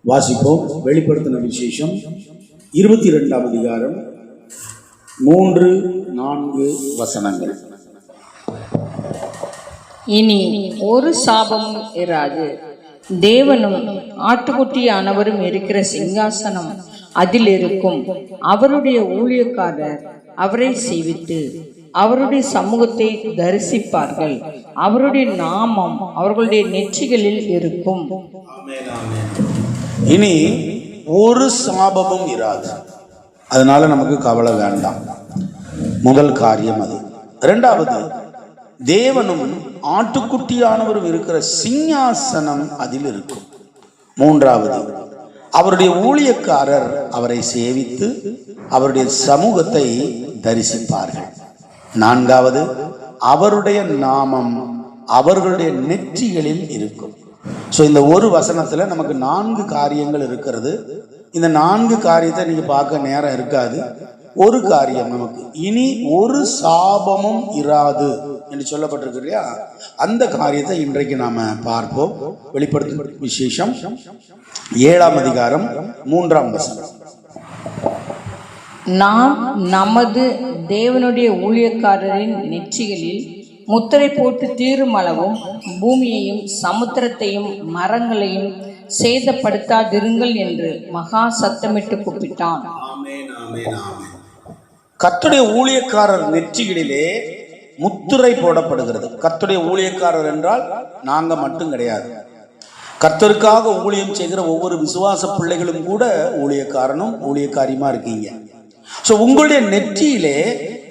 வாசிப்போம். வெளிப்படுத்தின விசேஷம் 22ஆம் அதிகாரம் 3-4 வசனங்கள். இனி ஒரு சாபமும் இராது. தேவனும் ஆட்டுக்குட்டியானவரும் இருக்கிற சிங்காசனம் அதில் இருக்கும். அவருடைய ஊழியக்காரர் அவரை சேவித்து அவருடைய சமூகத்தை தரிசிப்பார்கள். அவருடைய நாமம் அவர்களுடைய நெற்றிகளில் இருக்கும். இனி ஒரு சாபமும் இராது. அதனால நமக்கு கவலை வேண்டாம். முதல் காரியம் அது. இரண்டாவது, தேவனும் ஆட்டுக்குட்டியானவரும் இருக்கிற சிங்காசனம் அதில் இருக்கும். மூன்றாவது, அவருடைய ஊழியக்காரர் அவரை சேவித்து அவருடைய சமூகத்தை தரிசிப்பார்கள். நான்காவது, அவருடைய நாமம் அவர்களுடைய நெற்றிகளில் இருக்கும். இந்த ஒரு வசனத்துல நமக்கு 4 காரியங்கள் இருக்கிறது. இந்த 4 காரியத்தை நீங்க பார்க்க நேரம் இருக்காது. ஒரு காரியம் நமக்கு இனி ஒரு சாபமும் இராது என்று சொல்லப்பட்டிருக்கு இல்லையா? அந்த காரியத்தை இன்றைக்கு நாம பார்ப்போம். வெளிப்படுத்தும் விசேஷம் 7ஆம் அதிகாரம் 3ஆம் வசனம். நாம் நமது தேவனுடைய ஊழியக்காரரின் நெற்றிகளில் முத்திரை போட்டு தீரும் அளவும் பூமியையும் சமுத்திரத்தையும் மரங்களையும் சேதப்படுத்தாதிருங்கள் என்று மகா சத்தமிட்டு கூப்பிட்டான். கர்த்தருடைய ஊழியக்காரர் நெற்றிகளிலே முத்திரை போடப்படுகிறது. கர்த்தருடைய ஊழியக்காரர் என்றால் நாங்க மட்டும் கிடையாது. கர்த்தருக்காக ஊழியம் செய்கிற ஒவ்வொரு விசுவாச பிள்ளைகளும் கூட ஊழியக்காரனும் ஊழியக்காரியுமா இருக்கீங்க. உங்களுடைய நெற்றியிலே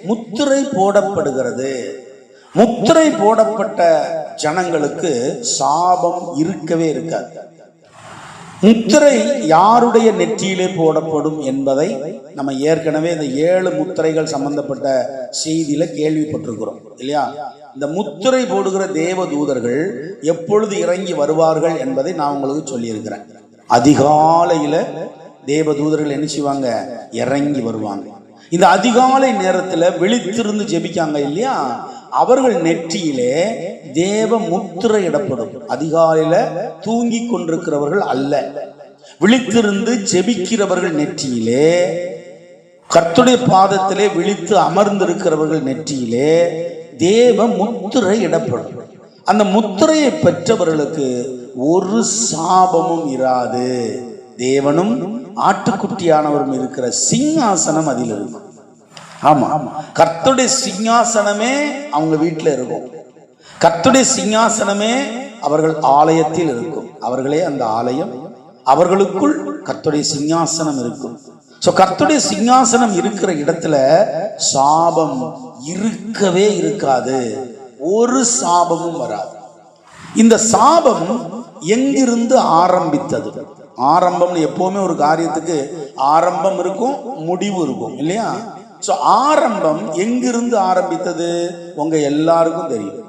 முத்திரை போடப்படுகிறது. முத்திரை போடப்பட்ட ஜனங்களுக்கு சாபம் இருக்கவே இருக்காது. முத்திரை யாருடைய நெற்றியிலே போடப்படும் என்பதை நம்ம ஏற்கனவே இந்த 7 முத்திரைகள் சம்பந்தப்பட்ட செய்தியில கேள்விப்பட்டிருக்கிறோம் இல்லையா? இந்த முத்திரை போடுகிற தேவ தூதர்கள் எப்பொழுது இறங்கி வருவார்கள் என்பதை நான் உங்களுக்கு சொல்லியிருக்கிறேன். அதிகாலையில தேவ தூதர்கள் என்ன செய்வாங்க? இறங்கி வருவாங்க. இந்த அதிகாலை நேரத்துல விழித்திருந்து ஜெபிக்காங்க இல்லையா? அவர்கள் நெற்றியிலே தேவ முத்திரை இடப்படும். அதிகாலையில தூங்கி கொண்டிருக்கிறவர்கள் அல்ல, விழித்திருந்து ஜெபிக்கிறவர்கள் நெற்றியிலே, கர்த்தருடைய பாதத்திலே விழித்து அமர்ந்திருக்கிறவர்கள் நெற்றியிலே தேவ முத்திரை இடப்படும். அந்த முத்திரையை பெற்றவர்களுக்கு ஒரு சாபமும் இராது. தேவனும் ஆட்டுக்குட்டியானவரும் இருக்கிற சிங்காசனம் அதில் இருக்கும். ஆமா, கர்த்தருடைய சிங்காசனமே அவங்க வீட்டில் இருக்கும். கர்த்தருடைய சிங்காசனமே அவர்கள் ஆலயத்தில் இருக்கும். அவர்களே அந்த ஆலயம். அவர்களுக்குள் கர்த்தருடைய சிங்காசனம் இருக்கும். கர்த்தருடைய சிங்காசனம் இருக்கிற இடத்துல சாபம் இருக்கவே இருக்காது. ஒரு சாபமும் வராது. இந்த சாபம் எங்கிருந்து ஆரம்பித்தது? ஆரம்பம் எப்பவுமே ஒரு காரியத்துக்கு ஆரம்பம் இருக்கும், முடிவு இருக்கும் இல்லையா? ஆரம்பம் எங்கிருந்து ஆரம்பித்தது உங்க எல்லாருக்கும் தெரியும்.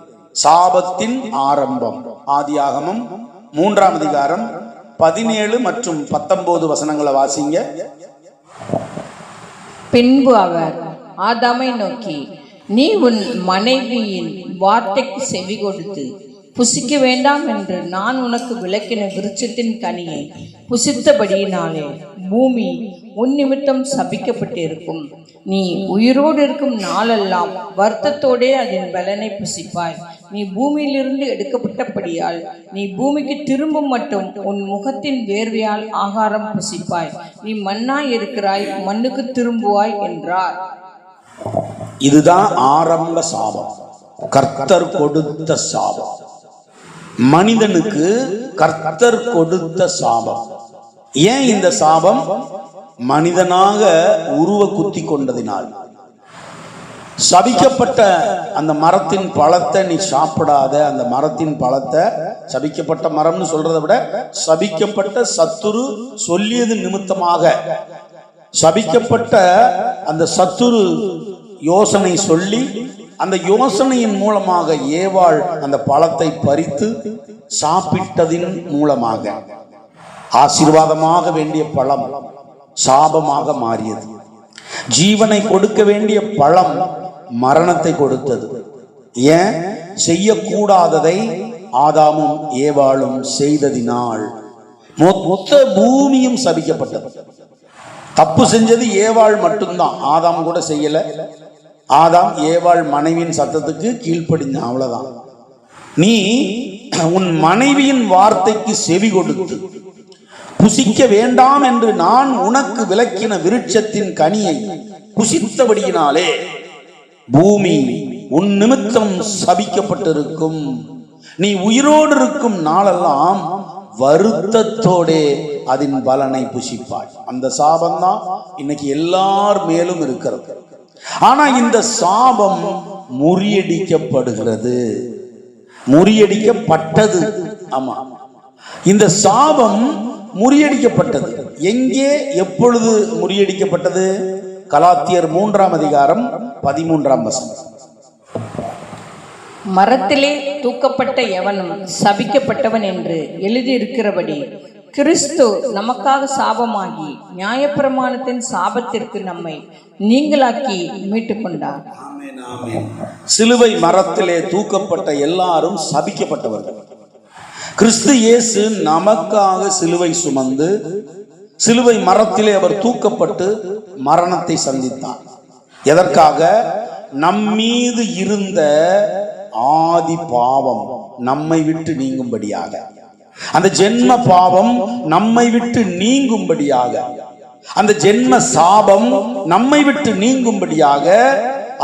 சாபத்தின் ஆரம்பம் ஆதியாகமம் 3ஆம் அதிகாரம் 17 மற்றும் 19 வசனங்களை வாசிங்க. பின்பு அவர் ஆதாமை நோக்கி, நீ உன் மனைவியின் வார்த்தைக்கு செவி கொடுத்து புசிக்க வேண்டாம் என்று நான் உனக்கு விளக்கின விருட்சத்தின் கனியை புசித்தபடியினாலே பூமி உன் நிமித்தம் சபிக்கப்பட்டிருக்கும். நீ உயிரோடு இருக்கும் நாளெல்லாம் வருத்தத்தோடே அதன் பலனை புசிப்பாய். நீ பூமியிலிருந்து எடுக்கப்பட்டபடியால் நீ பூமிக்கு திரும்பும் மட்டும் உன் முகத்தின் வேர்வையால் ஆகாரம் புசிப்பாய். நீ மண்ணாய் இருக்கிறாய், மண்ணுக்கு திரும்புவாய் என்றார். இதுதான் ஆரம்ப சாபம். கர்த்தர் கொடுத்த சாபம். மனிதனுக்கு கர்த்தர் கொடுத்த சாபம். ஏன் இந்த சாபம்? மனிதனாக உருவ குத்தி கொண்டதினால். சபிக்கப்பட்ட அந்த மரத்தின் பழத்தை நீ சாப்பிடாத. அந்த மரத்தின் பழத்தை, சபிக்கப்பட்ட மரம்னு சொல்றதை விட சபிக்கப்பட்ட சத்துரு சொல்லியது நிமித்தமாக, சபிக்கப்பட்ட அந்த சத்துரு யோசனை சொல்லி அந்த யோசனையின் மூலமாக ஏவாள் அந்த பழத்தை பறித்து சாப்பிட்டதின் மூலமாக ஆசீர்வாதமாக வேண்டிய பழம் சாபமாக மாறியது. ஜீவனை கொடுக்க வேண்டிய பழம் மரணத்தை கொடுத்தது. ஏன்? செய்யக்கூடாததை ஆதாமும் ஏவாளும் செய்ததினால் மொத்த பூமியும் சபிக்கப்பட்டது. தப்பு செஞ்சது ஏவாள் மட்டும்தான், ஆதாம் கூட செய்யல. ஆதாம் ஏவாள் மனைவியின் சத்தத்துக்கு கீழ்ப்படிஞ்ச, அவ்வளவுதான். நீ உன் மனைவியின் வார்த்தைக்கு செவி கொடுத்து புசிக்க வேண்டாம் என்று நான் உனக்கு விலக்கின விருட்சத்தின் கனியை புசித்தபடியினாலே பூமி உன் நிமித்தம் சபிக்கப்பட்டிருக்கும். நீ உயிரோடு இருக்கும் நாளெல்லாம் வருத்தத்தோடே அதன் பலனை புசிப்பாய். அந்த சாபம் தான் இன்னைக்கு எல்லார் மேலும் இருக்கிறது. ஆனா இந்த சாபம் முறியடிக்கப்படுகிறது, முறியடிக்கப்பட்டது. ஆமா, இந்த சாபம் முறியடிக்கப்பட்டது. எங்கே, எப்பொழுது முறியடிக்கப்பட்டது? கலாத்தியர் 3ஆம் அதிகாரம் 13ஆம் வசனம். மரத்திலே தூக்கப்பட்ட எவனும் சபிக்கப்பட்டவன் என்று எழுதியிருக்கிறபடி கிறிஸ்து நமக்காக சாபமாகி நியாயப்பிரமாணத்தின் சாபத்திற்கு நம்மை நீங்களாக்கி மீட்டுக் கொண்டார். சிலுவை மரத்திலே தூக்கப்பட்ட எல்லாரும் சபிக்கப்பட்டவர்கள். கிறிஸ்து இயேசு நமக்காக சிலுவை சுமந்து சிலுவை மரத்திலே அவர் தூக்கப்பட்டு மரணத்தை சந்தித்தார். எதற்காக? நம்மீது இருந்த ஆதி பாவம் நம்மை விட்டு நீங்கும்படியாக, அந்த ஜென்ம பாவம் நம்மை விட்டு நீங்கும்படியாக, அந்த ஜென்ம சாபம் நம்மை விட்டு நீங்கும்படியாக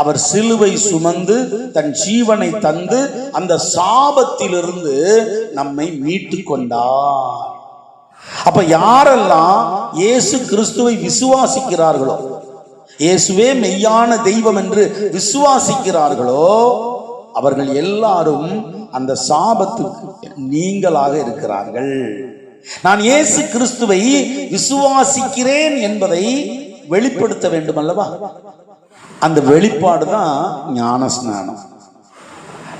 அவர் சிலுவை சுமந்து தன் ஜீவனை தந்து அந்த சாபத்திலிருந்து நம்மை மீட்டு கொண்டார். அப்ப யாரெல்லாம் இயேசு கிறிஸ்துவை விசுவாசிக்கிறார்களோ, இயேசுவே மெய்யான தெய்வம் என்று விசுவாசிக்கிறார்களோ, அவர்கள் எல்லாரும் அந்த சாபத்துக்கு நீங்களாக இருக்கிறார்கள். நான் இயேசு கிறிஸ்துவை விசுவாசிக்கிறேன் என்பதை வெளிப்படுத்த வேண்டும் அல்லவா? அந்த வெளிப்பாடு தான் ஞான ஸ்நானம்.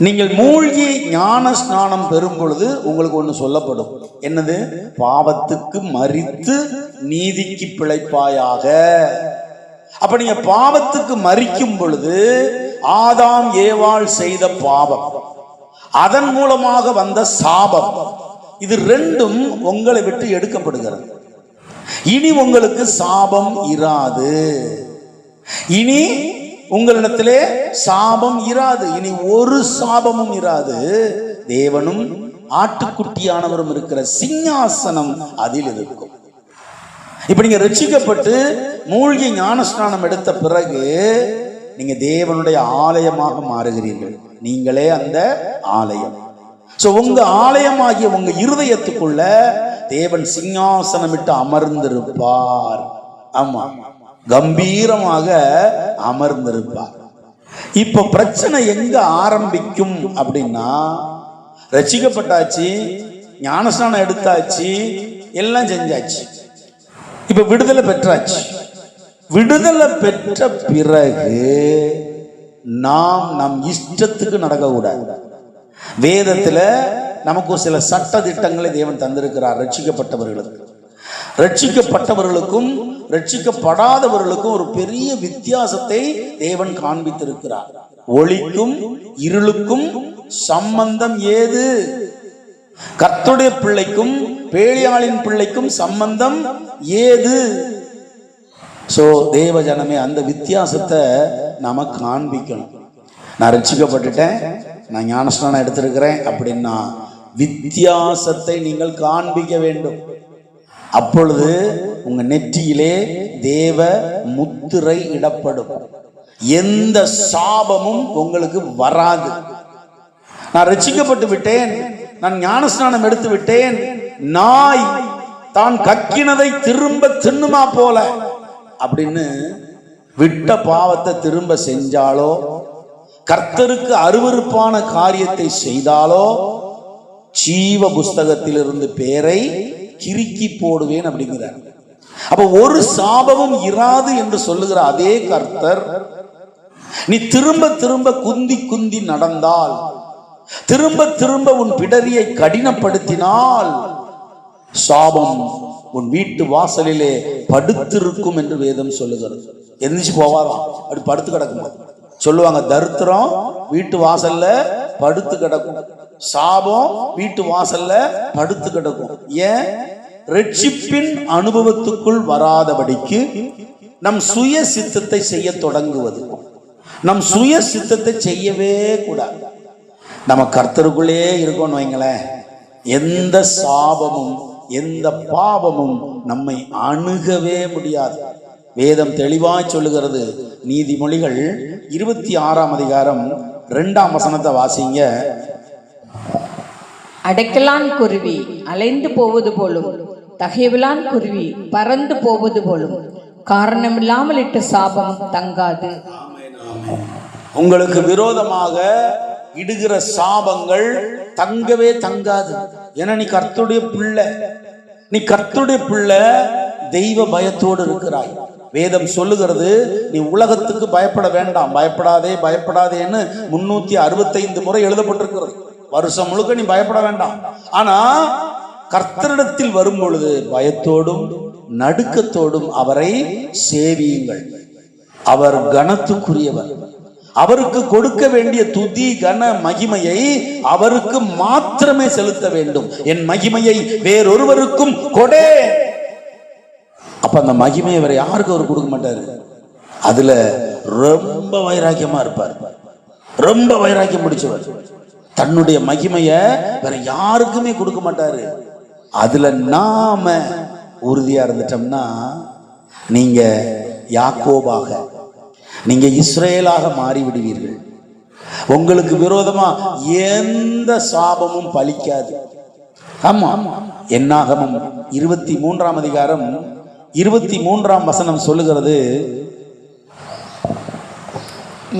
நீங்கள் மூழ்கி ஞான ஸ்நானம் பெறும் பொழுது உங்களுக்கு ஒன்று சொல்லப்படும். என்னது? பாவத்துக்கு மரித்து நீதிக்கு பிழைப்பாயாக. அப்ப நீங்க பாவத்துக்கு மரிக்கும் பொழுது ஆதாம் ஏவாள் செய்த பாவம், அதன் மூலமாக வந்த சாபம், இது ரெண்டும் உங்களை விட்டு எடுக்கப்படுகிறது. இனி உங்களுக்கு சாபம் இராது. இனி உங்களிடத்திலே சாபம் இராது. இனி ஒரு சாபமும் இராது. தேவனும் ஆட்டுக்குட்டியானவரும் இருக்கிற சிங்காசனம் அதில் இருக்கும். இப்ப நீங்க ரட்சிக்கப்பட்டு மூழ்கி ஞானஸ்நானம் எடுத்த பிறகு நீங்க தேவனுடைய ஆலயமாக மாறுகிறீர்கள். நீங்களே அந்த ஆலயம். சோ உங்க ஆலயமாகிய உங்க இருதயத்துக்குள்ள தேவன் சிங்காசனமிட்டு அமர்ந்திருப்பார். ஆமா, கம்பீரமாக அமர்ந்திருப்பார். இப்ப பிரச்சனை எங்க ஆரம்பிக்கும் அப்படின்னா, ரட்சிக்கப்பட்டாச்சு, ஞானஸ்நானம் எடுத்தாச்சு, எல்லாம் செஞ்சாச்சு, இப்ப விடுதலை பெற்றாச்சு. விடுதலை பெற்ற பிறகு நாம் நம் இஷ்டத்துக்கு நடக்க கூடாது. வேதத்துல நமக்கு சில சட்ட திட்டங்களை தேவன் தந்திருக்கிறார். ரட்சிக்கப்பட்டவர்களுக்கு, ரட்சிக்கப்பட்டவர்களுக்கும் ரட்சிக்கப்படாதவர்களுக்கும் ஒரு பெரிய வித்தியாசத்தை தேவன் காண்பித்திருக்கிறார். ஒளிக்கும் இருளுக்கும் சம்பந்தம் ஏது? கர்த்தருடைய பிள்ளைக்கும் பேலியாளின் பிள்ளைக்கும் சம்பந்தம் ஏது? சோ தேவ ஜனமே, அந்த வித்தியாசத்தை நாம காண்பிக்கணும். நான் ரட்சிக்கப்பட்டுட்டேன், நான் ஞானஸ்நானம் எடுத்திருக்கிறேன் அப்படின்னா வித்தியாசத்தை நீங்கள் காண்பிக்க வேண்டும். அப்பொழுது உங்க நெற்றியிலே தேவ முத்திரை இடப்படும். எந்த சாபமும் உங்களுக்கு வராது. நான் ரட்சிக்கப்பட்டு விட்டேன், நான் ஞானஸ்நானம் எடுத்து விட்டேன், நாய் தான் கக்கினதை திரும்ப தின்னுமா போல அப்படின்னு விட்ட பாவத்தை திரும்ப செஞ்சாலோ, கர்த்தருக்கு அருவருப்பான காரியத்தை செய்தாலோ, ஜீவ புஸ்தகத்திலிருந்து பேரை கிறுக்கி போடுவேன் அப்படிங்கிறார். அப்ப ஒரு சாபமும் இராது என்று சொல்லுகிற அதே கர்த்தர், நீ திரும்ப திரும்ப குந்தி குந்தி நடந்தால், திரும்ப திரும்ப உன் பிடரியை கடினப்படுத்தினால், சாபம் உன் வீட்டு வாசலிலே படுத்திருக்கும் என்று வேதம் சொல்லுகிறது. எந்திரிச்சு போவாதான், அப்படி படுத்து கிடக்கும். சொல்லுவாங்க, தரித்திரம் வீட்டு வாசல்ல படுத்து கிடக்கும். சாபம் வீட்டு வாசல்ல படுத்து கிடக்கும். ஏன்? ரட்சிப்பின் அனுபவத்துக்குள் வராதபடிக்கு நம் சுய சித்தத்தை செய்ய தொடங்குவது. நம் சுய சித்தத்தை செய்யவே கூடாது. நம்ம கர்த்தருக்குள்ளே இருக்கோம்னு வைங்களேன், எந்த சாபமும் எந்த பாவமும் நம்மை அணுகவே முடியாது. வேதம் தெளிவாய் சொல்லுகிறது. நீதிமொழிகள் 26ஆம் அதிகாரம் 2ஆம் வசனத்தை வாசிங்க. அடைக்கலான் குருவி அலைந்து போவது போலும், தகைவிலான் குருவி பறந்து போவது போலும், காரணமில்லாமல் இட்ட சாபம் தங்காது. உங்களுக்கு விரோதமாக இடுகிற சாபங்கள் தங்கவே தங்காது. ஏன்னா நீ கர்த்தருடைய பிள்ளை, நீ கர்த்தருடைய பிள்ளை, தெய்வ பயத்தோடு இருக்கிறாய். வேதம் சொல்லுகிறது, நீ உலகத்துக்கு பயப்பட வேண்டாம், பயப்படாதே பயப்படாதேன்னு 365 முறை எழுதப்பட்டிருக்கிறது. வருஷம் முழுக்க நீ பயப்பட வேண்டாம். ஆனா கர்த்தரிடத்தில் வரும் பொழுது பயத்தோடும் நடுக்கத்தோடும் அவரை சேவியுங்கள். அவர் கனத்துக்குரியவர். அவருக்கு கொடுக்க வேண்டிய துதி கன மகிமையை அவருக்கு மாத்திரமே செலுத்த வேண்டும். என் மகிமையை வேறொருவருக்கும் கொடே. அப்ப அந்த மகிமையை வேற யாருக்கும் அவர் கொடுக்க மாட்டாரு. அதுல ரொம்ப வைராக்கியமா இருப்பார், ரொம்ப வைராக்கியம் முடிச்சவர். தன்னுடைய மகிமைய வேற யாருக்குமே கொடுக்க மாட்டாரு. அதுல நாம உறுதியா இருந்துட்டோம்னா, நீங்க யாக்கோபாக, நீங்க இஸ்ரேலாக மாறிவிடுவீர்கள். உங்களுக்கு விரோதமா எந்த சாபமும் பலிக்காது. ஆமா, என்னாகமம் 23ஆம் அதிகாரம் 23ஆம் வசனம் சொல்லுகிறது,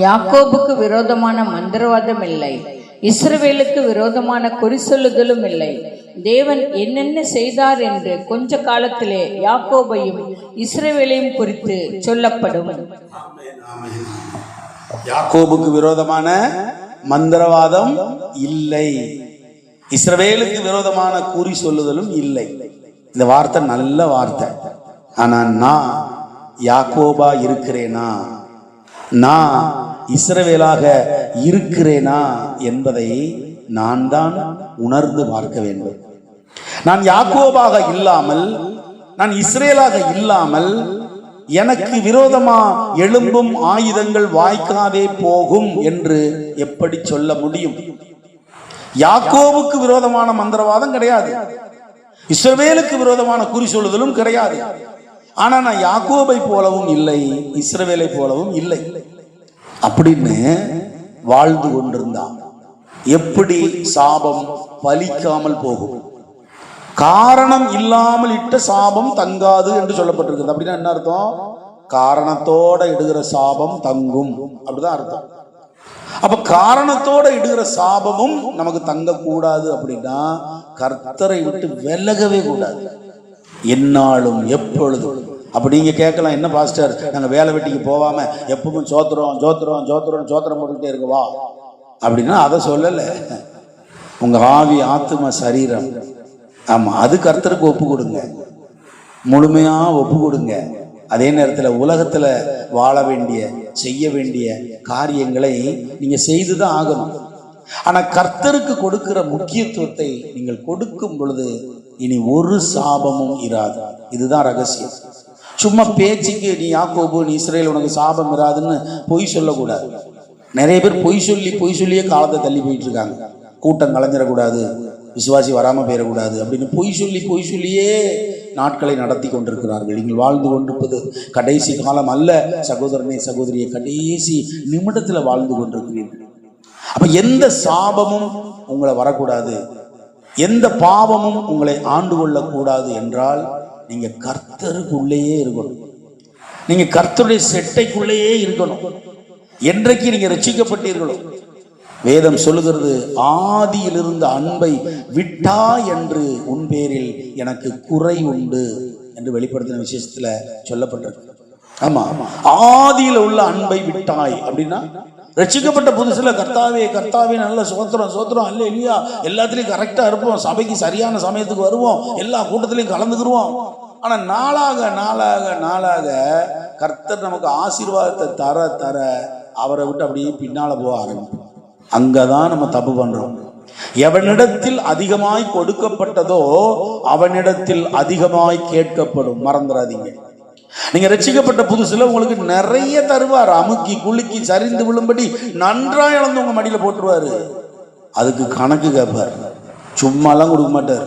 யாக்கோபுக்கு விரோதமான மந்திரவாதம் இல்லை, இஸ்ரவேலுக்கு விரோதமான குறி சொல்லுதலும் இல்லை. தேவன் என்னென்ன செய்தார் என்று கொஞ்ச காலத்திலே யாக்கோபையும் இஸ்ரவேலையும் குறித்து சொல்லப்படும். யாக்கோபுக்கு விரோதமான மந்திரவாதம் இல்லை, இஸ்ரவேலுக்கு விரோதமான குறி சொல்லுதலும் இல்லை. இந்த வார்த்தை நல்ல வார்த்தை. ஆனா நான் யாக்கோபா இருக்கிறேனா, நான் இஸ்ரவேலாக இருக்கிறேனா என்பதை நான் தான் உணர்ந்து பார்க்க வேண்டும். நான் யாக்கோபாக இல்லாமல், நான் இஸ்ரேலாக இல்லாமல் எனக்கு விரோதமா எழும்பும் ஆயுதங்கள் வாய்க்காதே போகும் என்று எப்படி சொல்ல முடியும்? யாக்கோபுக்கு விரோதமான மந்திரவாதம் கிடையாது, இஸ்ரவேலுக்கு விரோதமான குறி சொல்லுதலும் கிடையாது. ஆனா நான் யாக்கோபை போலவும் இல்லை, இஸ்ரவேலை போலவும் இல்லை அப்படின்னு வாழ்ந்து கொண்டிருந்தான். எப்படி சாபம் பலிக்காமல் போகும்? காரணம் இல்லாமல் இட்ட சாபம் தங்காது என்று சொல்லப்பட்டிருக்கு. அப்படின்னா என்ன அர்த்தம்? காரணத்தோட இடுகிற சாபம் தங்கும், அப்படிதான் அர்த்தம். அப்ப காரணத்தோட இடுகிற சாபமும் நமக்கு தங்க கூடாது. அப்படின்னா கர்த்தரை விட்டு விலகவே கூடாது, என்னாலும் எப்பொழுதும். அப்ப நீங்க கேட்கலாம், என்ன பாஸ்டர் நாங்க வேலை வெட்டிக்கு போகாம எப்பவும் சோத்திரம் சோத்திரம் சோத்திரம் சோத்திரம் போட்டுக்கிட்டே இருக்கவா அப்படின்னா அதை சொல்லல. உங்க ஆவி ஆத்தும சரீரம், ஆமா, அது கர்த்தருக்கு ஒப்பு கொடுங்க, முழுமையா ஒப்பு கொடுங்க. அதே நேரத்தில் உலகத்துல வாழ வேண்டிய செய்ய வேண்டிய காரியங்களை நீங்க செய்துதான் ஆகணும். ஆனா கர்த்தருக்கு கொடுக்கிற முக்கியத்துவத்தை நீங்கள் கொடுக்கும் பொழுது இனி ஒரு சாபமும் இராது. இதுதான் ரகசியம். சும்மா பேச்சுக்கு நீ யாக்கோபு நீ இஸ்ரேல் உனக்கு சாபம் இராதுன்னு பொய் சொல்லக்கூடாது. நிறைய பேர் பொய் சொல்லியே காலத்தை தள்ளி போயிட்டு இருக்காங்க. கூட்டம் கலைஞ்சிடக்கூடாது, விசுவாசி வராம போயிடக்கூடாது அப்படின்னு பொய் சொல்லியே நாட்களை நடத்தி கொண்டிருக்கிறார்கள். நீங்கள் வாழ்ந்து கொண்டிருப்பது கடைசி காலம் அல்ல சகோதரனே சகோதரியை, கடைசி நிமிடத்துல வாழ்ந்து கொண்டிருக்கிறீர்கள். அப்ப எந்த சாபமும் உங்களை வரக்கூடாது, எந்த பாவமும் உங்களை ஆண்டு கொள்ளக்கூடாது என்றால் நீங்க கர்த்தருக்குள்ளேயே இருக்கணும், நீங்க கர்த்தருடைய செட்டைக்குள்ளேயே இருக்கணும். என்றைக்கு நீங்க ரட்சிக்கப்பட்டீர்களோ, வேதம் சொல்லுகிறது, ஆதியில் இருந்த அன்பை விட்டா என்று உன் பேரில் எனக்கு குறை உண்டு என்று வெளிப்படுத்தின விசேஷத்துல சொல்லப்பட்டிருக்கு. ஆமா, ஆதியில உள்ள அன்பை விட்டாய் அப்படின்னா ரட்சிக்கப்பட்ட புதுசுல கர்த்தாவே கர்த்தாவே நல்ல சோத்திரம் அல்ல இல்லையா, எல்லாத்துலயும் கரெக்டா இருப்போம், சபைக்கு சரியான சமயத்துக்கு வருவோம், எல்லா கூட்டத்திலையும் கலந்துக்கிடுவோம். ஆனா நாளாக நாளாக நாளாக கர்த்தர் நமக்கு ஆசீர்வாதத்தை தர தர அவரை விட்டு அப்படியே பின்னால போக ஆரம்பிப்போம். அங்கதான் நம்ம தப்பு பண்றோம். எவனிடத்தில் அதிகமாய் கொடுக்கப்பட்டதோ அவனிடத்தில் அதிகமாய் கேட்கப்படும். மறந்துடாதீங்க. நீங்க ரட்சிக்கப்பட்ட புதுசுல உங்களுக்கு நிறைய தருவார். அமுக்கி குலுக்கி சரிந்து விழும்படி நன்றா இழந்து உங்க மடியில போட்டுருவாரு. அதுக்கு கணக்கு கேட்பார். சும்மாலாம் கொடுக்க மாட்டார்.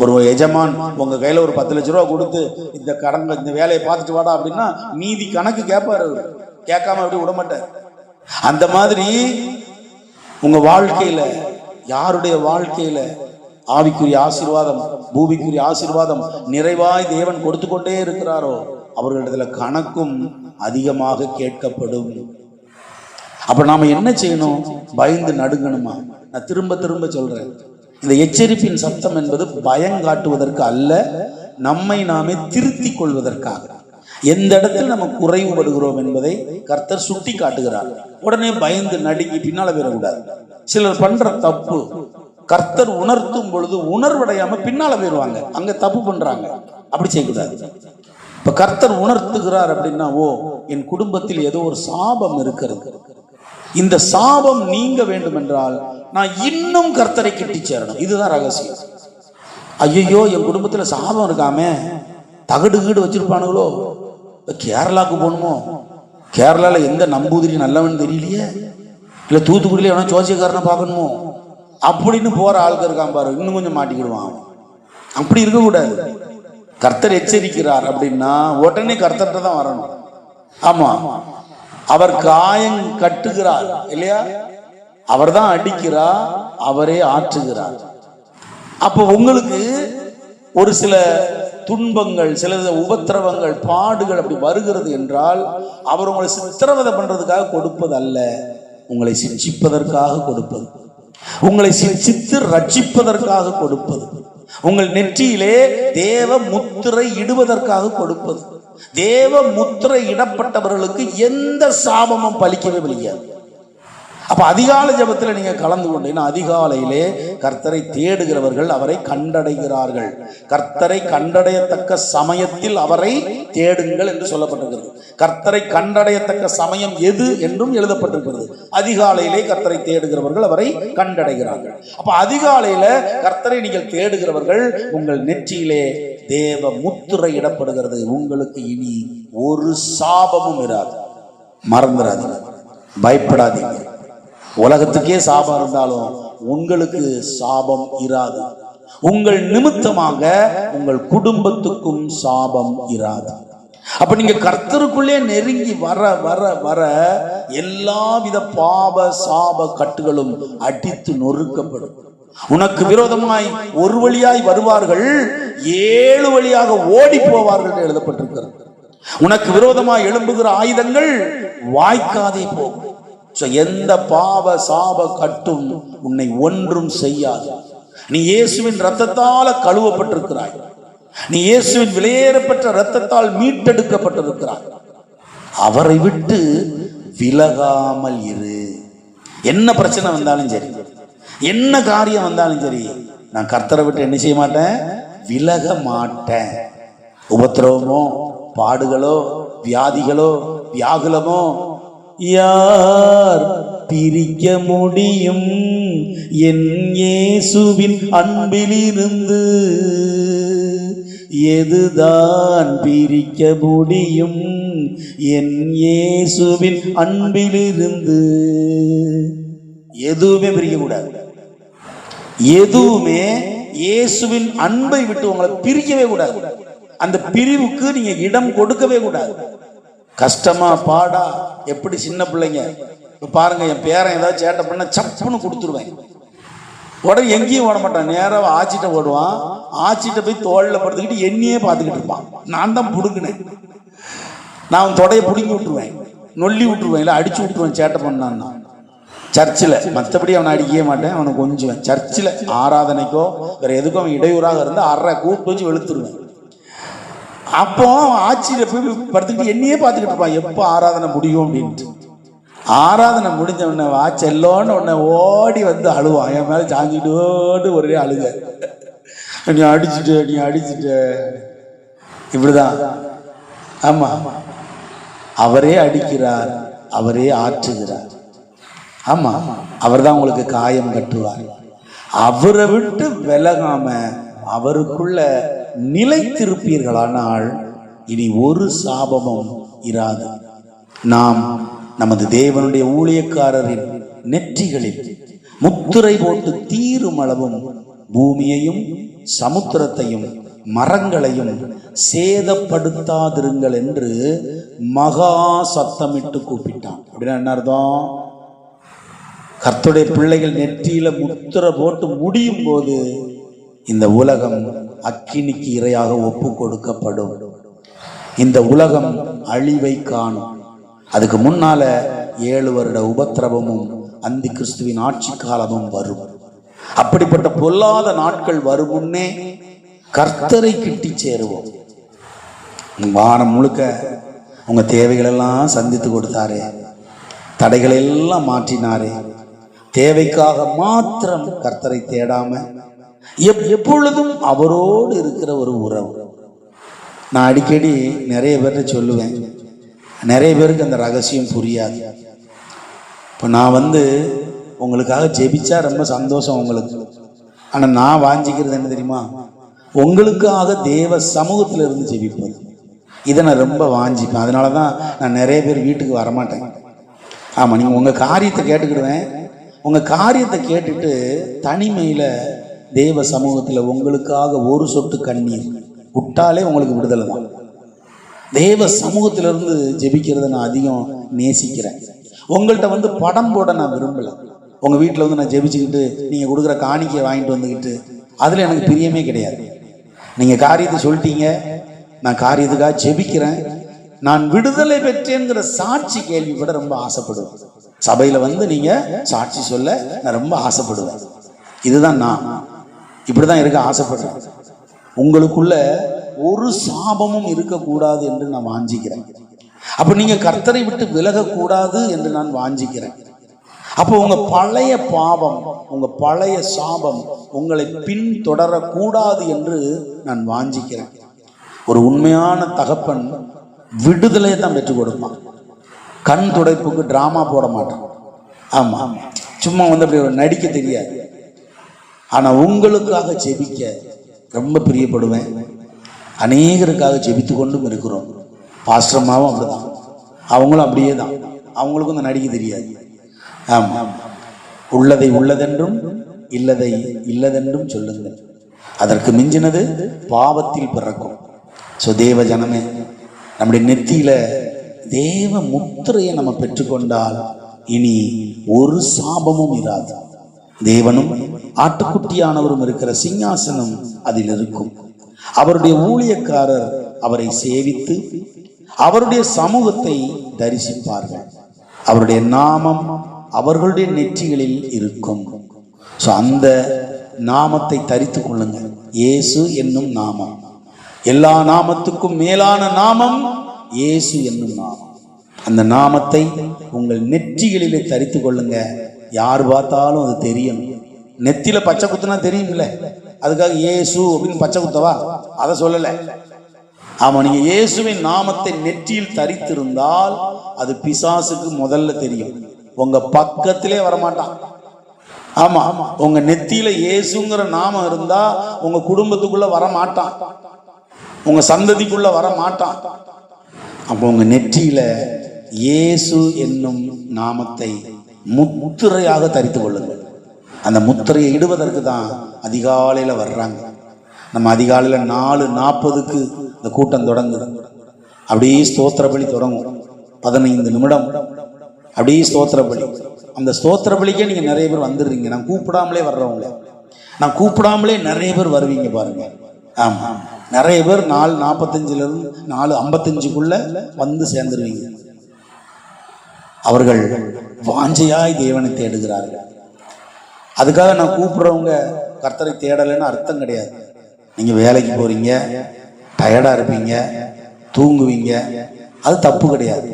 ஒரு எஜமான் உங்க கையில ஒரு 10 லட்ச ரூபா கொடுத்து இந்த கடங்க இந்த வேலையை பார்த்துட்டு வாடா அப்படின்னா மீதி கணக்கு கேட்பாரு. கேட்காம அப்படி விட மாட்டார். அந்த மாதிரி உங்க வாழ்க்கையில, யாருடைய வாழ்க்கையில ஆவிக்குரிய ஆசீர்வாதம், பூமிக்குரிய ஆசீர்வாதம் நிறைவாய் தேவன் கொடுத்து கொண்டே இருக்கிறாரோ அவர்களிடத்துல கணக்கும் அதிகமாக கேட்கப்படும். அப்ப நாம என்ன செய்யணும்? பயந்து நடுங்கணுமா? நான் திரும்ப திரும்ப சொல்றேன், இந்த எச்சரிப்பின் சத்தம் என்பது பயம் காட்டுவதற்கு அல்ல, நம்மை நாமே திருத்திக் கொள்வதற்காக. எந்த இடத்தில் நம்ம குறைவுபடுகிறோம் என்பதை கர்த்தர் சுட்டி காட்டுகிறார். உடனே பயந்து நடுங்கி பின்னால போயிடக்கூடாது. சிலர் பண்ற தப்பு கர்த்தர் உணர்த்தும் பொழுது உணர்வடையாம பின்னால போயிடுவாங்க, அங்க தப்பு பண்றாங்க. அப்படி செய்யக்கூடாது. இப்ப கர்த்தர் உணர்த்துகிறார் அப்படின்னா, ஓ என் குடும்பத்தில் ஏதோ ஒரு சாபம் இருக்கிறது, இந்த சாபம் நீங்க வேண்டும் என்றால் நான் இன்னும் கர்த்தரை கிட்டி சேரணும். இதுதான் ரகசியம். ஐயோ என் குடும்பத்துல சாபம் இருக்காமே, தகடு கீடு வச்சிருப்பானுங்களோ, கேரளாவுக்கு போகணுமோ, கேரளால எந்த நம்பூதிரி நல்லவன் தெரியலையே, இல்ல தூத்துக்குடியில எவனா ஜோசியக்காரனை பார்க்கணுமோ அப்படின்னு போற ஆளுக்கு இருக்கான் பாரு, இன்னும் கொஞ்சம் மாட்டிக்கிடுவான். அப்படி இருக்கக்கூடாது. கர்த்தர் எச்சரிக்கிறார் அப்படின்னா உடனே கர்த்தர்கிட்ட தான் வரணும். ஆமா, அவர் காயம் கட்டுகிறார் இல்லையா, அவர் தான் அடிக்கிறார், அவரே ஆற்றுகிறார். அப்போ உங்களுக்கு ஒரு சில துன்பங்கள், சில உபத்திரவங்கள், பாடுகள் அப்படி வருகிறது என்றால் அவர் உங்களை சித்திரவதை பண்றதுக்காக கொடுப்பது அல்ல, உங்களை சிட்சிப்பதற்காக கொடுப்பது, உங்களை சிட்சித்து ரட்சிப்பதற்காக கொடுப்பது, உங்கள் நெற்றியிலே தேவ முத்திரை இடுவதற்காக கொடுப்பது. தேவ முத்திரை இடப்பட்டவர்களுக்கு எந்த சாபமும் பலிக்கவே பலிக்காது. அப்ப அதிகாலை ஜபத்தில் நீங்க கலந்து கொண்டீங்கன்னா அதிகாலையிலே கர்த்தரை தேடுகிறவர்கள் அவரை கண்டடைகிறார்கள். கர்த்தரை கண்டடையத்தக்க சமயத்தில் அவரை தேடுங்கள் என்று சொல்லப்பட்டிருக்கிறது. கர்த்தரை கண்டடையத்தக்க சமயம் எது என்றும் எழுதப்பட்டிருக்கிறது. அதிகாலையிலே கர்த்தரை தேடுகிறவர்கள் அவரை கண்டடைகிறார்கள். அப்ப அதிகாலையில கர்த்தரை நீங்கள் தேடுகிறவர்கள் உங்கள் நெற்றியிலே தேவ முத்திரை இடப்படுகிறது. உங்களுக்கு இனி ஒரு சாபமும் இராது. மறந்துடாதீங்க, பயப்படாதீங்க. உலகத்துக்கே சாபம் இருந்தாலும் உங்களுக்கு சாபம் இராது. உங்கள் நிமித்தமாக உங்கள் குடும்பத்துக்கும் சாபம் இராது. அப்ப நீங்க கர்த்தருக்குள்ளே நெருங்கி வர வர வர எல்லாவித பாவ சாப கட்டுகளும் அடித்து நொறுக்கப்படும். உனக்கு விரோதமாய் ஒரு வழியாய் வருவார்கள், 7 வழியாக ஓடி போவார்கள் எழுதப்பட்டிருக்கிறது. உனக்கு விரோதமாய் எழும்புகிற ஆயுதங்கள் வாய்க்காதே போகும். எந்த பாவ சாப கட்டும் உன்னை ஒன்றும் செய்யாது. நீ இயேசுவின் இரத்தத்தால கழுவப்பட்டிருக்கிறாய். நீ இயேசுவின் விலையேறப்பட்ட இரத்தத்தால் மீட்டெடுக்கப்பட்டிருக்கிறாய். அவரை விட்டு விலகாமல் இரு. என்ன பிரச்சனை வந்தாலும் சரி, என்ன காரியம் வந்தாலும் சரி, நான் கர்த்தரை விட்டு என்ன செய்ய மாட்டேன், விலக மாட்டேன். உபத்திரவமோ, பாடுகளோ, வியாதிகளோ, வியாகுலமோ யார் பிரிக்க முடியும் என் இயேசுவின் அன்பிலிருந்து? எதுதான் பிரிக்க முடியும் என் இயேசுவின் அன்பிலிருந்து? எதுவுமே பிரிக்க கூடாது. எதுவுமே இயேசுவின் அன்பை விட்டு உங்களை பிரிக்கவே கூடாது. அந்த பிரிவுக்கு நீங்க இடம் கொடுக்கவே கூடாது. கஷ்டமா பாடா, எப்படி சின்ன பிள்ளைங்க பாருங்க, என் பேரன் ஏதாவது சேட்டை பண்ண சப்புன்னு கொடுத்துருவேன். உடனே எங்கேயும் ஓட மாட்டான், நேராக ஆச்சிட்ட ஓடுவான். ஆச்சிட்ட போய் தோளில் படுத்துக்கிட்டு என்னையே பார்த்துக்கிட்டு இருப்பான். நான் தான் பிடுங்கினேன். நான் அவன் தொடையை பிடுங்கி விட்டுருவேன், நொல்லி விட்டுருவேன், இல்லை அடிச்சு விட்டுருவேன் சேட்டை பண்ணான்னா. சர்ச்சில் மற்றபடி அவனை அடிக்கவே மாட்டேன், அவனை கொஞ்சுவேன். சர்ச்சில் ஆராதனைக்கோ வேற எதுக்கும் அவன் இடையூறாக இருந்தால் அரை கூப்பிட்டு வச்சு வெளுத்துருவேன். அப்போ ஆட்சியில போய் படுத்துக்கிட்டு என்னையே பார்த்துக்கிட்டு இருப்பான், எப்போ ஆராதனை முடியும் அப்படின்ட்டு. ஆராதனை முடிஞ்ச உடனே செல்லோன்னு உடனே ஓடி வந்து அழுவான். என் மேல சாஞ்சிட்டு ஒரே அழுக, நீ அடிச்சுட்ட, நீ அடிச்சுட்ட, இப்படிதான். ஆமா, அவரே அடிக்கிறார், அவரே ஆற்றுகிறார். ஆமா, அவர் தான் உங்களுக்கு காயம் கட்டுவார். அவரை விட்டு விலகாம அவருக்குள்ள நிலைத்திருப்பீர்களானால் இனி ஒரு சாபமும் இராது. நாம் நமது தேவனுடைய ஊழியக்காரரின் நெற்றிகளில் முத்திரை போட்டு தீரும் அளவும் பூமியையும் சமுத்திரத்தையும் மரங்களையும் சேதப்படுத்தாதிருங்கள் என்று மகா சத்தமிட்டு கூப்பிட்டான். அப்படின்னா என்ன அர்த்தம்? கர்த்தருடைய பிள்ளைகள் நெற்றியில முத்திரை போட்டு முடியும் போது இந்த உலகம் அக்கினிக்கு இரையாக ஒப்பு கொடுக்கப்படும். இந்த உலகம் அழிவை காணும். அதுக்கு முன்னால 7 வருட உபத்திரவமும் அந்தி கிறிஸ்துவின் ஆட்சி காலமும் வரும். அப்படிப்பட்ட பொல்லாத நாட்கள் வரும் முன்னே கர்த்தரை கிட்டி சேருவோம். வானம் முழுக்க உங்க தேவைகளெல்லாம் சந்தித்து கொடுத்தாரே, தடைகளை எல்லாம் மாற்றினாரே, தேவைக்காக மாத்திரம் கர்த்தரை தேடாம எப்பொழுதும் அவரோடு இருக்கிற ஒரு உறவு. நான் அடிக்கடி நிறைய பேர்கிட்ட சொல்லுவேன், நிறைய பேருக்கு அந்த ரகசியம் புரியாது. இப்போ நான் உங்களுக்காக ஜெபிச்சா ரொம்ப சந்தோஷம் உங்களுக்கு. ஆனால் நான் வாஞ்சிக்கிறது என்ன தெரியுமா? உங்களுக்காக தேவ சமூகத்தில் இருந்து ஜெபிப்பது. இதை நான் ரொம்ப வாஞ்சிப்பேன். அதனால தான் நான் நிறைய பேர் வீட்டுக்கு வரமாட்டேன். ஆமாம், நீங்கள் உங்கள் காரியத்தை கேட்டுக்கிடுவேன். உங்கள் காரியத்தை கேட்டுட்டு தனிமையில் தேவ சமூகத்தில் உங்களுக்காக ஒரு சொட்டு கண்ணீர் விட்டாலே உங்களுக்கு விடுதலை தான். தேவ சமூகத்திலிருந்து ஜெபிக்கிறத நான் அதிகம் நேசிக்கிறேன். உங்கள்கிட்ட படம் போட நான் விரும்பலை. உங்கள் வீட்டில் நான் ஜெபிச்சுக்கிட்டு நீங்கள் கொடுக்குற காணிக்கையை வாங்கிட்டு வந்துக்கிட்டு அதில் எனக்கு பிரியமே கிடையாது. நீங்கள் காரியத்தை சொல்லிட்டீங்க, நான் காரியத்துக்காக ஜெபிக்கிறேன், நான் விடுதலை பெற்றேங்கிற சாட்சி கேள்விப்பட ரொம்ப ஆசைப்படுவேன். சபையில் நீங்கள் சாட்சி சொல்ல நான் ரொம்ப ஆசைப்படுவேன். இதுதான் நான் இப்படிதான் இருக்க ஆசைப்படுறேன். உங்களுக்குள்ள ஒரு சாபமும் இருக்கக்கூடாது என்று நான் வாஞ்சிக்கிறேன். அப்ப நீங்க கர்த்தரை விட்டு விலகக்கூடாது என்று நான் வாஞ்சிக்கிறேன். அப்போ உங்க பழைய பாவம், உங்க பழைய சாபம் உங்களை பின்தொடரக்கூடாது என்று நான் வாஞ்சிக்கிறேன். ஒரு உண்மையான தகப்பன் விடுதலையை தான் பெற்றுக் கொடுப்பான். கண் துடைப்புக்கு டிராமா போட மாட்டான். ஆமா, சும்மா அப்படி ஒரு நடிக்க தெரியாது. ஆனா உங்களுக்காக ஜெபிக்க ரொம்ப பிரியப்படுவேன். அநேகருக்காக ஜெபித்து கொண்டும் இருக்கிறோம். பாஸ்டர்மாவும் அப்படிதான், அவங்களும் அப்படியே தான். அவங்களுக்கும் இந்த நடிக்க தெரியாது. ஆமாம், உள்ளதை உள்ளதென்றும் இல்லதை இல்லதென்றும் சொல்லுங்கள், அதற்கு மிஞ்சினது பாவத்தில் பிறக்கும். ஸோ தேவ ஜனமே, நம்முடைய நெத்தியில தேவ முத்திரையை நம்ம பெற்றுக்கொண்டால் இனி ஒரு சாபமும் இராது. தேவனும் ஆட்டுக்குட்டியானவரும் இருக்கிற சிங்காசனம் அதில் இருக்கும். அவருடைய ஊழியக்காரர் அவரை சேவித்து அவருடைய சமூகத்தை தரிசிப்பார்கள். அவருடைய நாமம் அவர்களுடைய நெற்றிகளில் இருக்கும். ஸோ அந்த நாமத்தை தரித்து கொள்ளுங்கள். இயேசு என்னும் நாமம், எல்லா நாமத்துக்கும் மேலான நாமம் இயேசு என்னும் நாமம். அந்த நாமத்தை உங்கள் நெற்றிகளிலே தரித்து கொள்ளுங்க. யார் பார்த்தாலும் அது தெரியணும். நெத்தியில பச்சை குத்துனா தெரியும்ல, அதுக்காக இயேசு அப்படின்னு பச்சை குத்தவா? அதை சொல்லலை. ஆமா, நீங்க இயேசுவின் நாமத்தை நெற்றியில் தரித்திருந்தால் அது பிசாசுக்கு முதல்ல தெரியும். உங்க பக்கத்திலே வரமாட்டான். ஆமா, உங்க நெத்தியில இயேசுங்கிற நாமம் இருந்தா உங்க குடும்பத்துக்குள்ள வர மாட்டான், உங்க சந்ததிக்குள்ள வர மாட்டான். அப்போ உங்க நெற்றியில இயேசு என்னும் நாமத்தை முத்திரையாக தரித்து கொள்ளுங்கள். அந்த முத்திரையை இடுவதற்கு தான் அதிகாலையில வர்றாங்க. நம்ம அதிகாலையில 4:40 இந்த கூட்டம் தொடங்குது. அப்படியே ஸ்தோத்திர பலி தொடங்கும். 15 நிமிடம் அப்படியே ஸ்தோத்திர பலி. அந்த ஸ்தோத்திர பலிக்கே நீங்க நிறைய பேர் வந்துடுறீங்க. நான் கூப்பிடாமலே வர்றவங்க, நான் கூப்பிடாமலே நிறைய பேர் வருவீங்க பாருங்க. ஆமா, நிறைய பேர் 4:45 4:55 வந்து சேர்ந்துருவீங்க. அவர்கள் வாஞ்சையாய் தேவனை தேடுகிறார்கள். அதுக்காக நான் கூப்பிடுறவங்க கர்த்தரை தேடலைன்னு அர்த்தம் கிடையாது. நீங்க வேலைக்கு போறீங்க, டயர்டா இருப்பீங்க, தூங்குவீங்க, அது தப்பு கிடையாது.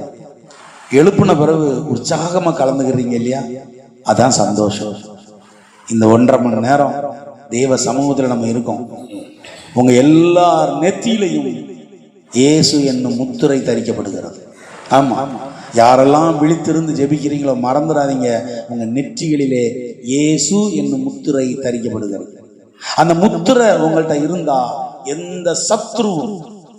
எழுப்புன பிறகு உற்சாகமா கலந்துக்கிறீங்க இல்லையா, அதான் சந்தோஷம். இந்த 1.5 மணி நேரம் தேவ சமூகத்தில் நம்ம இருக்கோம். உங்க எல்லார் நெத்தியிலையும் இயேசு என்னும் முத்திரை தரிக்கப்படுகிறது. ஆமா, யாரெல்லாம் விழித்திருந்து ஜெபிக்கிறீங்களோ மறந்துடாதீங்க, உங்க நெற்றிகளிலே இயேசு என்னும் முத்திரை தரிக்கப்படுகிறது. அந்த முத்திரை உங்கள்கிட்ட இருந்தா எந்த சத்ருவும்,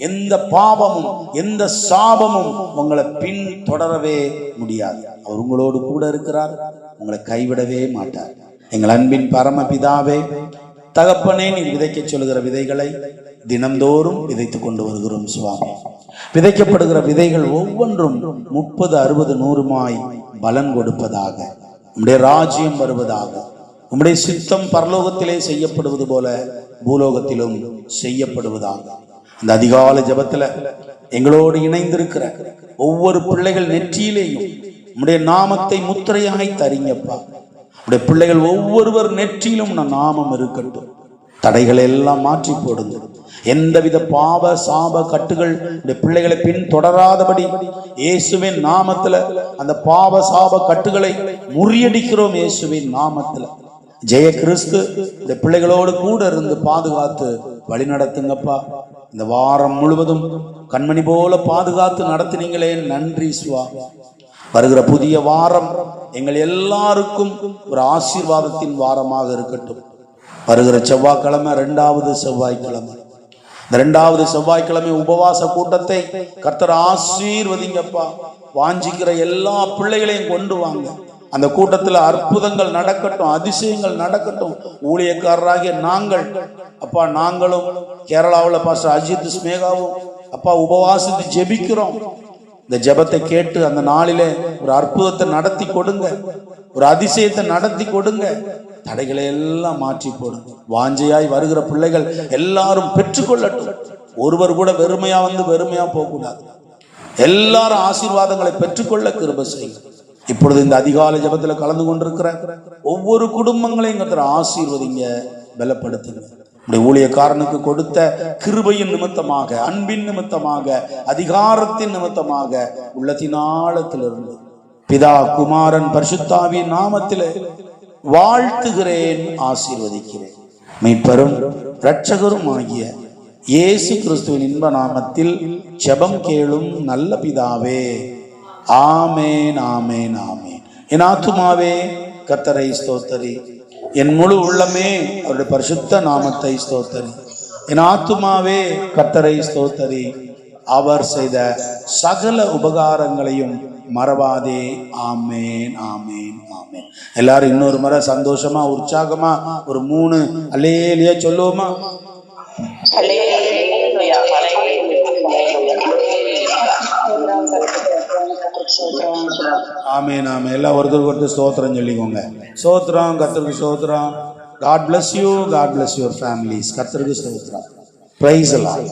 எந்த பாவமும், எந்த சாபமும் உங்களை பின் தொடரவே முடியாது. அவர் உங்களோடு கூட இருக்கிறார், உங்களை கைவிடவே மாட்டார். எங்கள் அன்பின் பரமபிதாவே, தகப்பனே, நீர் விதைக்க சொல்லுகிற விதைகளை தினந்தோறும் விதைத்து கொண்டு வருகிறோம் சுவாமி. விதைக்கப்படுகிற விதைகள் ஒவ்வொன்றும் 30, 60, 100 பலன் கொடுப்பதாக, உம்முடைய ராஜ்யம் வருவதாக, உம்முடைய சித்தம் பரலோகத்திலே செய்யப்படுவது போல பூலோகத்திலும் செய்யப்படுவதாக. இந்த அதிகாலை ஜெபத்துல எங்களோடு இணைந்திருக்கிற ஒவ்வொரு பிள்ளைகள் நெற்றியிலேயும் உம்முடைய நாமத்தை முத்திரையாய் தரிங்கப்பா. உடைய பிள்ளைகள் ஒவ்வொருவர் நெற்றியிலும் நாமம் இருக்கட்டும். தடைகளை எல்லாம் மாற்றி போடுங்க. எந்தவித பாவ சாப கட்டுகள் பிள்ளைகளை பின் தொடராதபடி இயேசுவின் நாமத்துல அந்த பாவ சாப கட்டுகளை முறியடிக்கிறோம். இயேசுவின் நாமத்துல ஜெய கிறிஸ்து இந்த பிள்ளைகளோடு கூட இருந்து பாதுகாத்து வழி நடத்துங்கப்பா. இந்த வாரம் முழுவதும் கண்மணி போல பாதுகாத்து நடத்தினீங்களே, நன்றி சுவாமி. வருகிற புதிய வாரம் எங்கள் எல்லாருக்கும் ஒரு ஆசீர்வாதத்தின் வாரமாக இருக்கட்டும். வருகிற செவ்வாய்க்கிழமை 2வது செவ்வாய்க்கிழமை, இந்த 2வது செவ்வாய்க்கிழமை உபவாச கூட்டத்தை கர்த்தர் ஆசீர்வதிங்கப்பா. வாஞ்சிக்கிற எல்லா பிள்ளைகளையும் கொண்டு வாங்க. அந்த கூட்டத்தில் அற்புதங்கள் நடக்கட்டும், அதிசயங்கள் நடக்கட்டும். ஊழியக்காரராகிய நாங்கள் அப்பா, நாங்களும் கேரளாவில் பாஸ்டர் அஜித் ஸ்மேகாவும் அப்பா உபவாசித்து ஜெபிக்கிறோம். இந்த ஜெபத்தை கேட்டு அந்த நாளிலே ஒரு அற்புதத்தை நடத்தி கொடுங்க, ஒரு அதிசயத்தை நடத்தி கொடுங்க. தடைகளை எல்லாம் மாற்றி போடுங்க. வாஞ்சையாய் வருகிற பிள்ளைகள் எல்லாரும் பெற்றுக்கொள்ளட்டும். ஒருவர் கூட வெறுமையா வந்து வெறுமையா போகக்கூடாது. எல்லாரும் ஆசீர்வாதங்களை பெற்றுக்கொள்ள கிருபை செய்யுங்க. இப்பொழுது இந்த அதிகாலை ஜெபத்துல கலந்து கொண்டிருக்கிற ஒவ்வொரு குடும்பங்களையும் கர்த்தர் ஆசீர்வதிங்க, பலப்படுத்துங்க. உடைய ஊழியக்காரனுக்கு கொடுத்த கிருபையின் நிமித்தமாக, அன்பின் நிமித்தமாக, அதிகாரத்தின் நிமித்தமாக உள்ளத்தின் ஆழத்திலிருந்து பிதா குமாரன் பரிசுத்தாவின் நாமத்திலே வாழ்த்துகிறேன், ஆசீர்வதிக்கிறேன். மீட்பரும் இரட்சகரும் ஆகிய இயேசு கிறிஸ்துவின் இன்ப நாமத்தில் ஜெபம் கேளும் நல்ல பிதாவே, ஆமேன், ஆமேன், ஆமேன். என் ஆத்துமாவே கர்த்தரை ஸ்தோத்தரி, என் முழு உள்ளமே அவருடைய பரிசுத்த நாமத்தை ஸ்தோத்தரி. என் ஆத்துமாவே கர்த்தரை ஸ்தோத்தரி, அவர் செய்த சகல உபகாரங்களையும் மறவாதே. ஆமேன், ஆமேன், ஆமேன். எல்லாரும் இன்னொரு முறை சந்தோஷமா உற்சாகமா ஒரு 3 அல்லேலூயா சொல்லுவோமா? ஆமேன், ஆமேன். எல்லாம் ஒருத்தருக்கு ஒருத்தர் ஸ்தோத்திரம் சொல்லிக்கோங்க. ஸ்தோத்திரம், கர்த்தருக்கு ஸ்தோத்திரம். God bless you, God bless your families. கர்த்தருக்கு ஸ்தோத்திரம். Praise the Lord.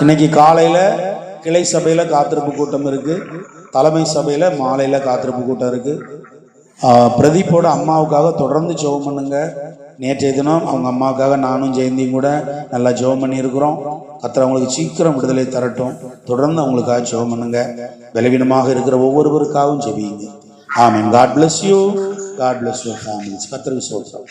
இன்னைக்கு காலையில கிளை சபையில காத்திருப்பு கூட்டம் இருக்கு, தலைமை சபையில மாலையில காத்திருப்பு கூட்டம் இருக்கு. பிரதீப்போட அம்மாவுக்காக தொடர்ந்து ஜெபம் பண்ணுங்க. நேற்றைய தினம் அவங்க அம்மாவுக்காக நானும் ஜெயந்தியும் கூட நல்லா ஜெபம் பண்ணி இருக்கிறோம். கர்த்தர் அவங்களுக்கு சீக்கிரம் விடுதலை தரட்டும். தொடர்ந்து அவங்களுக்காக ஜெபம் பண்ணுங்க. பலவீனமாக இருக்கிற ஒவ்வொருவருக்காகவும் ஜெபியுங்க. ஆமென். God bless you, God bless your families. கர்த்தருக்கு ஸ்தோத்திரம்.